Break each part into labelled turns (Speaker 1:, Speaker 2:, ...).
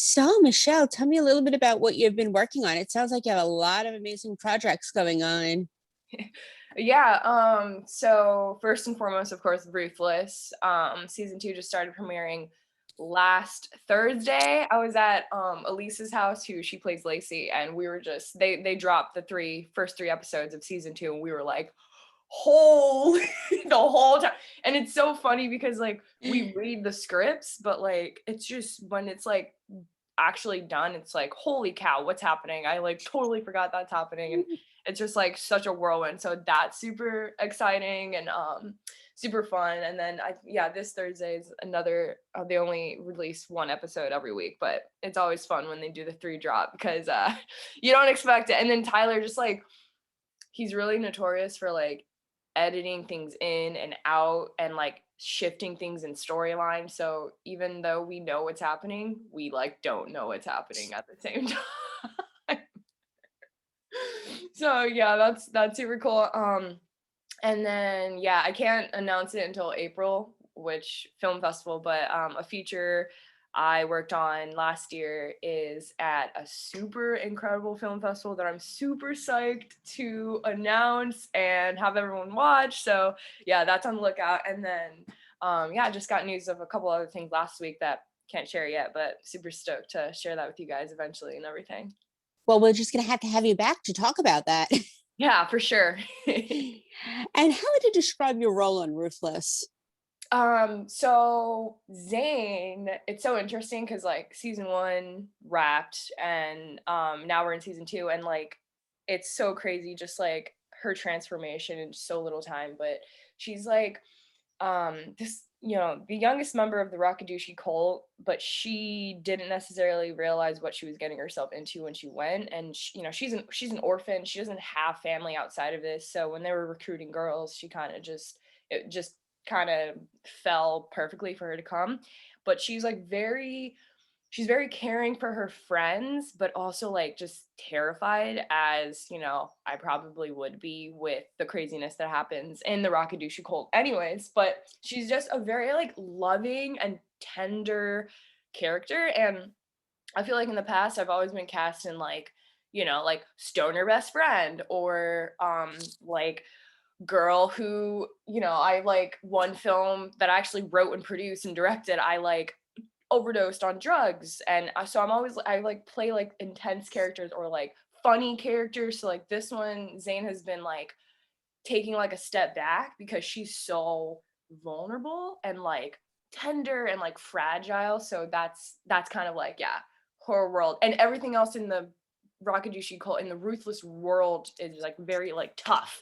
Speaker 1: So, Michelle, tell me a little bit about what you've been working on. It sounds like you have a lot of amazing projects going on.
Speaker 2: Yeah, so first and foremost, of course, Ruthless. Season 2 just started premiering last Thursday. I was at Elise's house, who she plays Lacey, and we were just they dropped the first three episodes of season 2, and we were like, holy the whole time. And it's so funny because like we read the scripts, but like it's just when it's like actually done, it's like, holy cow, what's happening? I like totally forgot that's happening. And it's just like such a whirlwind. So that's super exciting and super fun. And then this Thursday is another they only release one episode every week, but it's always fun when they do the 3 drop because you don't expect it. And then Tyler just like he's really notorious for like editing things in and out and like shifting things in storyline. So even though we know what's happening, we like don't know what's happening at the same time. So yeah, that's super cool. And then yeah, I can't announce it until April, which film festival, but a feature I worked on last year is at a super incredible film festival that I'm super psyched to announce and have everyone watch. So yeah, that's on the lookout. And then I just got news of a couple other things last week that can't share yet, but super stoked to share that with you guys eventually and everything.
Speaker 1: Well, we're just going to have you back to talk about that.
Speaker 2: Yeah, for sure.
Speaker 1: And how would you describe your role on Ruthless?
Speaker 2: So Zane, it's so interesting because like season 1 wrapped and now we're in season 2 and like it's so crazy just like her transformation in so little time. But she's like this, the youngest member of the Rakadushi cult, but she didn't necessarily realize what she was getting herself into when she went. And she's an orphan. She doesn't have family outside of this. So when they were recruiting girls, she kind of just it just kind of fell perfectly for her to come. But she's very caring for her friends, but also like just terrified, as I probably would be with the craziness that happens in the Rakadushi cult anyways. But she's just a very like loving and tender character. And I feel like in the past I've always been cast in like, like stoner best friend or like girl who, I like one film that I actually wrote and produced and directed, I like overdosed on drugs. And so I like play like intense characters or like funny characters. So like this one, Zane has been like taking like a step back because she's so vulnerable and like tender and like fragile. So that's kind of like, yeah, her world. And everything else in the Rakadushi cult, in the Ruthless world, is like very like tough,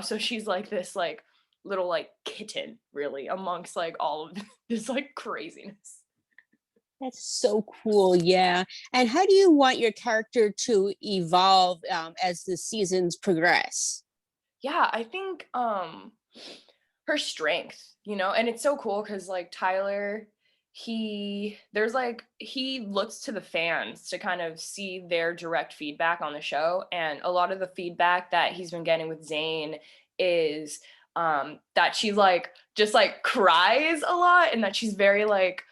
Speaker 2: so she's like this like little like kitten really amongst like all of this like craziness.
Speaker 1: That's so cool. Yeah. And how do you want your character to evolve as the seasons progress?
Speaker 2: Yeah, I think her strength, and it's so cool because like Tyler, he looks to the fans to kind of see their direct feedback on the show. And a lot of the feedback that he's been getting with Zane is that she like just like cries a lot, and that she's very like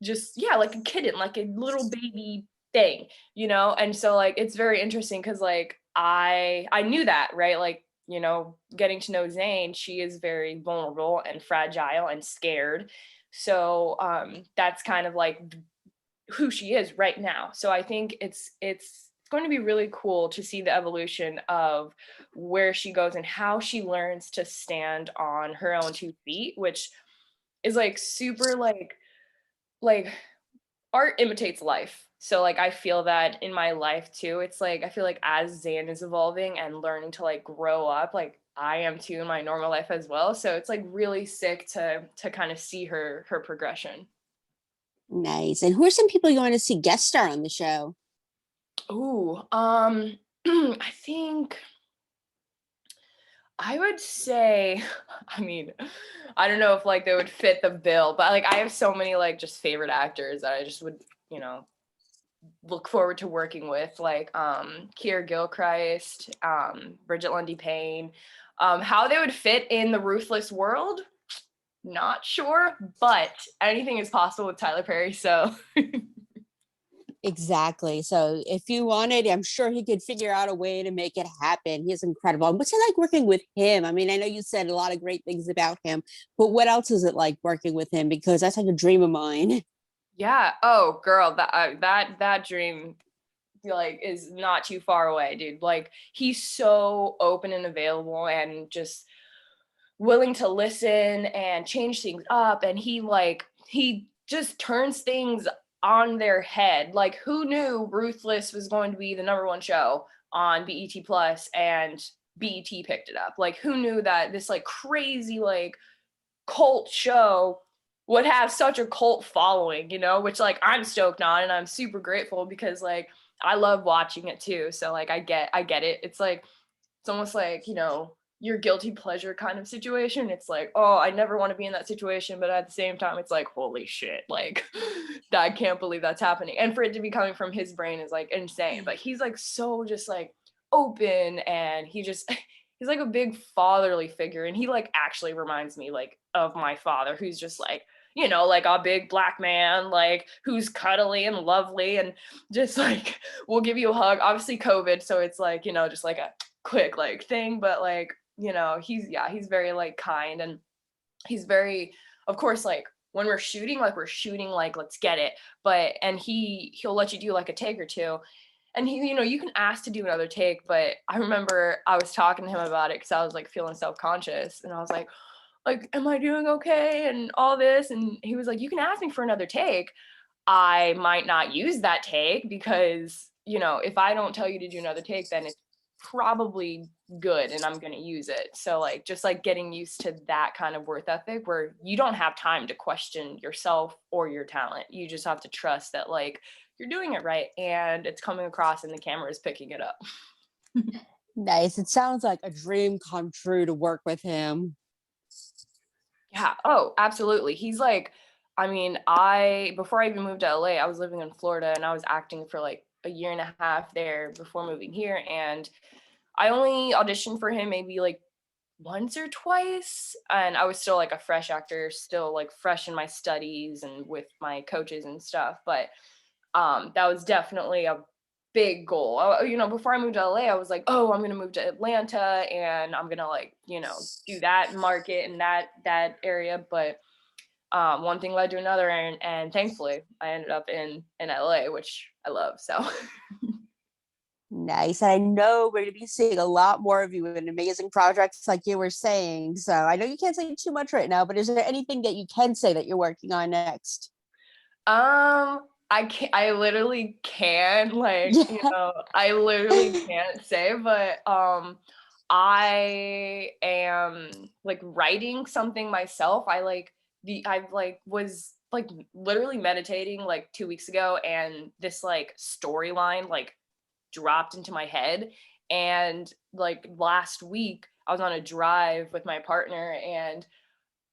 Speaker 2: just, yeah, like a kitten, like a little baby thing, and so like it's very interesting because like I knew that, right? Like, getting to know Zane, she is very vulnerable and fragile and scared. So that's kind of like who she is right now. So I think it's going to be really cool to see the evolution of where she goes and how she learns to stand on her own 2 feet, which is like super like art imitates life. So like I feel that in my life too. It's like I feel like as Zan is evolving and learning to like grow up, like I am too in my normal life as well. So it's like really sick to kind of see her progression.
Speaker 1: Nice. And who are some people you want to see guest star on the show?
Speaker 2: Ooh, I think I would say, I mean, I don't know if like they would fit the bill, but like I have so many like just favorite actors that I just would, look forward to working with, like Keir Gilchrist, Bridget Lundy Payne. How they would fit in the Ruthless world, not sure, but anything is possible with Tyler Perry. So
Speaker 1: Exactly. So if you wanted, I'm sure he could figure out a way to make it happen. He's incredible. And what's it like working with him? I mean, I know you said a lot of great things about him, but what else is it like working with him? Because that's like a dream of mine.
Speaker 2: Yeah. Oh, girl, that dream like is not too far away, dude. Like he's so open and available and just willing to listen and change things up, and he just turns things on their head. Like who knew Ruthless was going to be the number one show on BET Plus and BET picked it up? Like who knew that this like crazy like cult show would have such a cult following, you know, which like I'm stoked on and I'm super grateful because like I love watching it too. So like I get it. It's like it's almost like, you know, your guilty pleasure kind of situation. It's like, oh, I never want to be in that situation, but at the same time it's like holy shit, like I can't believe that's happening. And for it to be coming from his brain is like insane. But he's like so just like open, and he just he's like a big fatherly figure, and he like actually reminds me like of my father, who's just like, you know, like a big black man, like who's cuddly and lovely and just like will give you a hug. Obviously COVID, so it's like, you know, just like a quick like thing, but like, you know, he's very like kind, and he's very, of course, like when we're shooting like let's get it, but and he'll let you do like a take or two, and he, you know, you can ask to do another take. But I remember I was talking to him about it because I was like feeling self-conscious, and I was like am I doing okay and all this, and he was like, you can ask me for another take. I might not use that take because, you know, if I don't tell you to do another take, then it's probably good and I'm going to use it. So like just like getting used to that kind of work ethic where you don't have time to question yourself or your talent. You just have to trust that like you're doing it right and it's coming across and the camera is picking it up.
Speaker 1: Nice. It sounds like a dream come true to work with him.
Speaker 2: Yeah. Oh, absolutely. He's like, I mean, I before I even moved to LA, I was living in Florida and I was acting for like a year and a half there before moving here. And I only auditioned for him maybe like once or twice. And I was still like a fresh actor, still like fresh in my studies and with my coaches and stuff. But that was definitely a big goal. You know, before I moved to LA, I was like, oh, I'm gonna move to Atlanta and I'm gonna like, you know, do that market and that area. But one thing led to another, and thankfully, I ended up in LA, which I love. So.
Speaker 1: Nice. And I know we're going to be seeing a lot more of you in amazing projects, like you were saying. So I know you can't say too much right now, but is there anything that you can say that you're working on next?
Speaker 2: I literally can, like, you
Speaker 1: Yeah.
Speaker 2: know, I literally can't say, but I am like writing something myself. I like was like literally meditating like 2 weeks ago, and this like storyline like dropped into my head. And like last week I was on a drive with my partner, and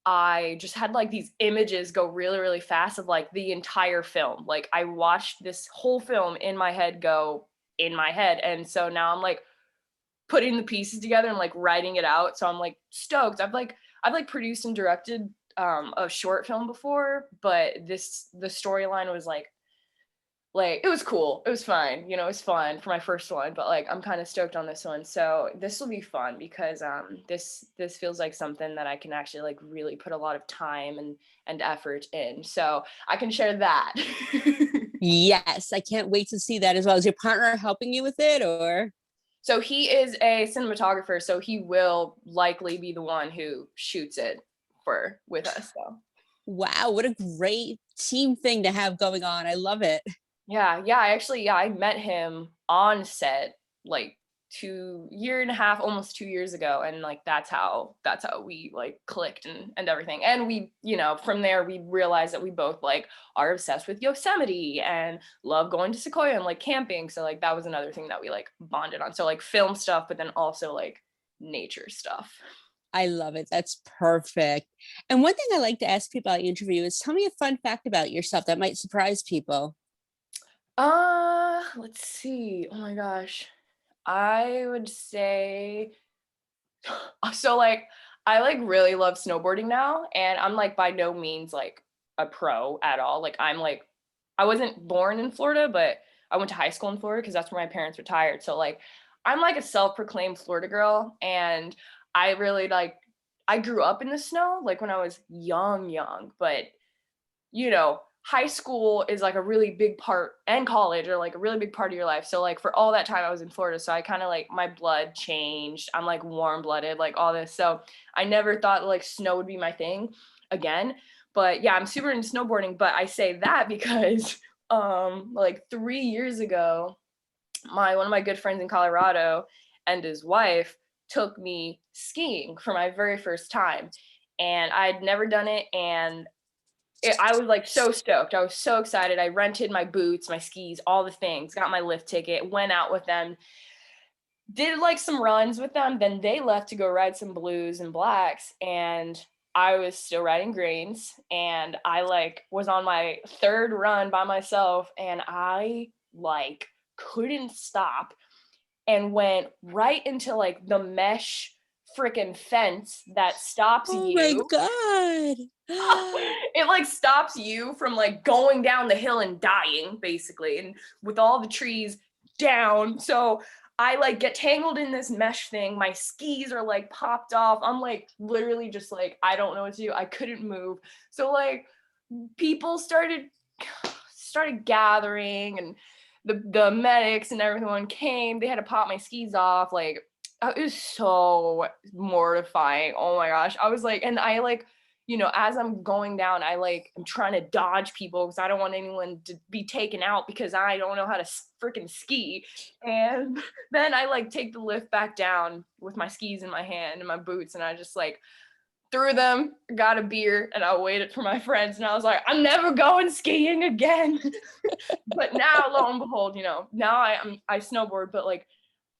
Speaker 2: I just had like these images go really, really fast of like the entire film. Like I watched this whole film in my head go in my head. And so now I'm like putting the pieces together and like writing it out. So I'm like stoked. I've like produced and directed a short film before, but the storyline was like it was cool. It was fine. You know, it was fun for my first one, but like I'm kind of stoked on this one. So this will be fun because this feels like something that I can actually like really put a lot of time and effort in. So I can share that.
Speaker 1: Yes. I can't wait to see that as well. Is your partner helping you with it or?
Speaker 2: So he is a cinematographer, so he will likely be the one who shoots it for with us. So
Speaker 1: Wow. What a great team thing to have going on. I love it.
Speaker 2: yeah, I met him on set like 2 year and a half, almost 2 years ago, and like that's how we like clicked and everything. And we, you know, from there we realized that we both like are obsessed with Yosemite and love going to Sequoia and like camping. So like that was another thing that we like bonded on. So like film stuff, but then also like nature stuff.
Speaker 1: I love it. That's perfect. And one thing I like to ask people I interview is tell me a fun fact about yourself that might surprise people.
Speaker 2: Let's see. Oh my gosh. I would say so like I like really love snowboarding now, and I'm like by no means like a pro at all. Like I'm like I wasn't born in Florida, but I went to high school in Florida because that's where my parents retired. So like I'm like a self-proclaimed Florida girl, and I really like I grew up in the snow like when I was young, but you know, high school is like a really big part, and college are like a really big part of your life. So like for all that time I was in Florida, so I kind of like my blood changed. I'm like warm-blooded, like all this. So I never thought like snow would be my thing again. But yeah, I'm super into snowboarding, but I say that because like 3 years ago, my one of my good friends in Colorado and his wife took me skiing for my very first time. And I'd never done it, and I was like so stoked. I was so excited. I rented my boots, my skis, all the things, got my lift ticket, went out with them, did like some runs with them. Then they left to go ride some blues and blacks. And I was still riding greens. And I like was on my third run by myself, and I like couldn't stop and went right into like the mesh freaking fence that stops
Speaker 1: Oh my
Speaker 2: you.
Speaker 1: God.
Speaker 2: It like stops you from like going down the hill and dying basically, and with all the trees down. So I like get tangled in this mesh thing, my skis are like popped off, I'm like literally just like I don't know what to do, I couldn't move. So like people started gathering, and the medics and everyone came, they had to pop my skis off. Like it was so mortifying. Oh my gosh. I was like, and I like, you know, as I'm going down, I like I'm trying to dodge people because I don't want anyone to be taken out because I don't know how to freaking ski. And then I like take the lift back down with my skis in my hand and my boots, and I just like threw them, got a beer, and I waited for my friends, and I was like, I'm never going skiing again. But now, lo and behold, you know, now I snowboard, but like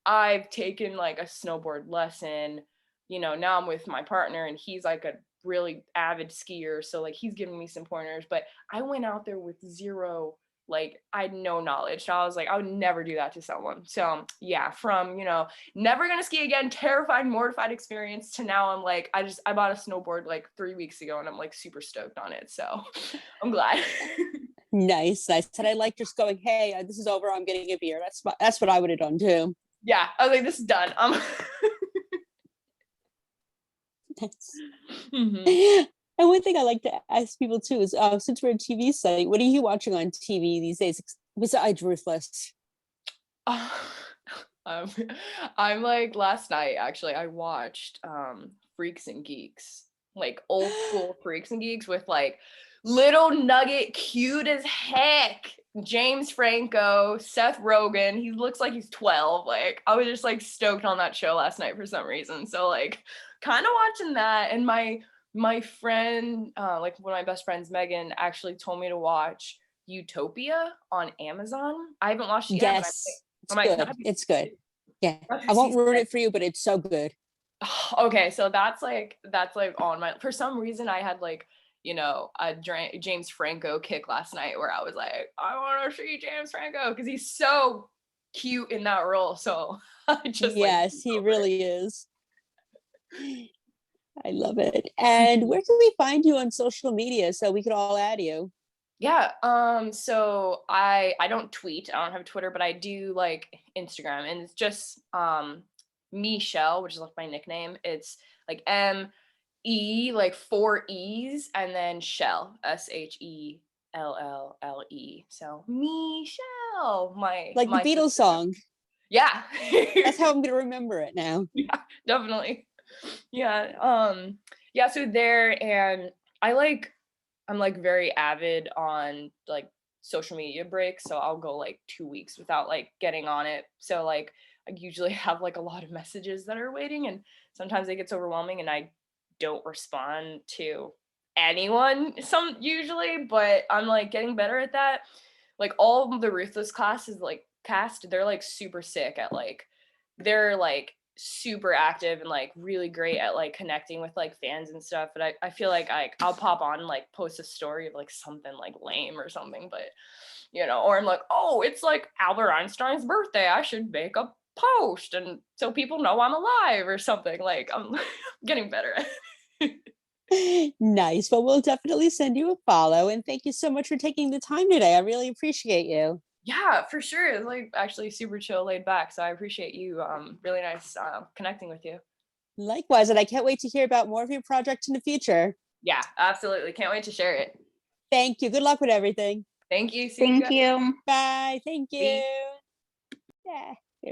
Speaker 2: I've taken like a snowboard lesson. You know, now I'm with my partner, and he's like a really avid skier, so like he's giving me some pointers. But I went out there with zero, like I had no knowledge. So I was like, I would never do that to someone. So yeah, from, you know, never gonna ski again, terrified, mortified experience, to now I'm like, I bought a snowboard like 3 weeks ago, and I'm like super stoked on it. So I'm glad.
Speaker 1: Nice, nice. And I like just going, hey, this is over, I'm getting a beer. That's what I would have done too.
Speaker 2: Yeah, I was like, this is done. Mhm.
Speaker 1: And one thing I like to ask people too is, since we're a TV site, what are you watching on TV these days besides Ruthless?
Speaker 2: Um, I'm like last night actually I watched Freaks and Geeks, like old school Freaks and Geeks with like little nugget, cute as heck, James Franco, Seth Rogen. He looks like he's 12. Like I was just like stoked on that show last night for some reason. So like kind of watching that, and my friend, like one of my best friends, Megan, actually told me to watch Utopia on Amazon. I haven't watched it yet, but
Speaker 1: Yes,
Speaker 2: I
Speaker 1: it's
Speaker 2: might
Speaker 1: good.
Speaker 2: not be.
Speaker 1: It's good. Yeah,
Speaker 2: After
Speaker 1: I won't
Speaker 2: season
Speaker 1: ruin
Speaker 2: six.
Speaker 1: it for you, but it's so good.
Speaker 2: Okay, so that's like on my. For some reason, I had like, you know, a James Franco kick last night where I was like, I want to see James Franco because he's so cute in that role. So I just like
Speaker 1: Yes, he
Speaker 2: over it.
Speaker 1: really is. I love it. And where can we find you on social media so we could all add you?
Speaker 2: Yeah, so I don't tweet. I don't have Twitter, but I do like Instagram, and it's just Michelle, which is like my nickname. It's like M-E, like 4 E's, and then Shell, Shelle. So Michelle,
Speaker 1: Like the
Speaker 2: my
Speaker 1: Beatles
Speaker 2: sister.
Speaker 1: song.
Speaker 2: Yeah.
Speaker 1: That's how I'm gonna remember it now.
Speaker 2: Yeah, definitely. Yeah. Yeah, so there, and I like I'm like very avid on like social media breaks, so I'll go like 2 weeks without like getting on it. So like I usually have like a lot of messages that are waiting, and sometimes it gets overwhelming, and I don't respond to anyone some usually, but I'm like getting better at that. Like all of the Ruthless classes like cast, they're like super sick at like they're like super active and like really great at like connecting with like fans and stuff. But I feel like I'll pop on and like post a story of like something like lame or something, but you know, or I'm like, oh, it's like Albert Einstein's birthday, I should make a post and so people know I'm alive or something. Like I'm getting better at it.
Speaker 1: Nice. Well, we'll definitely send you a follow. And thank you so much for taking the time today. I really appreciate you.
Speaker 2: Yeah, for sure. It's like actually super chill, laid back. So I appreciate you. Really nice connecting with you.
Speaker 1: Likewise, and I can't wait to hear about more of your project in the future.
Speaker 2: Yeah, absolutely. Can't wait to share it.
Speaker 1: Thank you. Good luck with everything.
Speaker 2: Thank you. See you
Speaker 3: Thank
Speaker 2: guys.
Speaker 3: you.
Speaker 1: Bye. Thank
Speaker 2: Bye.
Speaker 1: you. Yeah.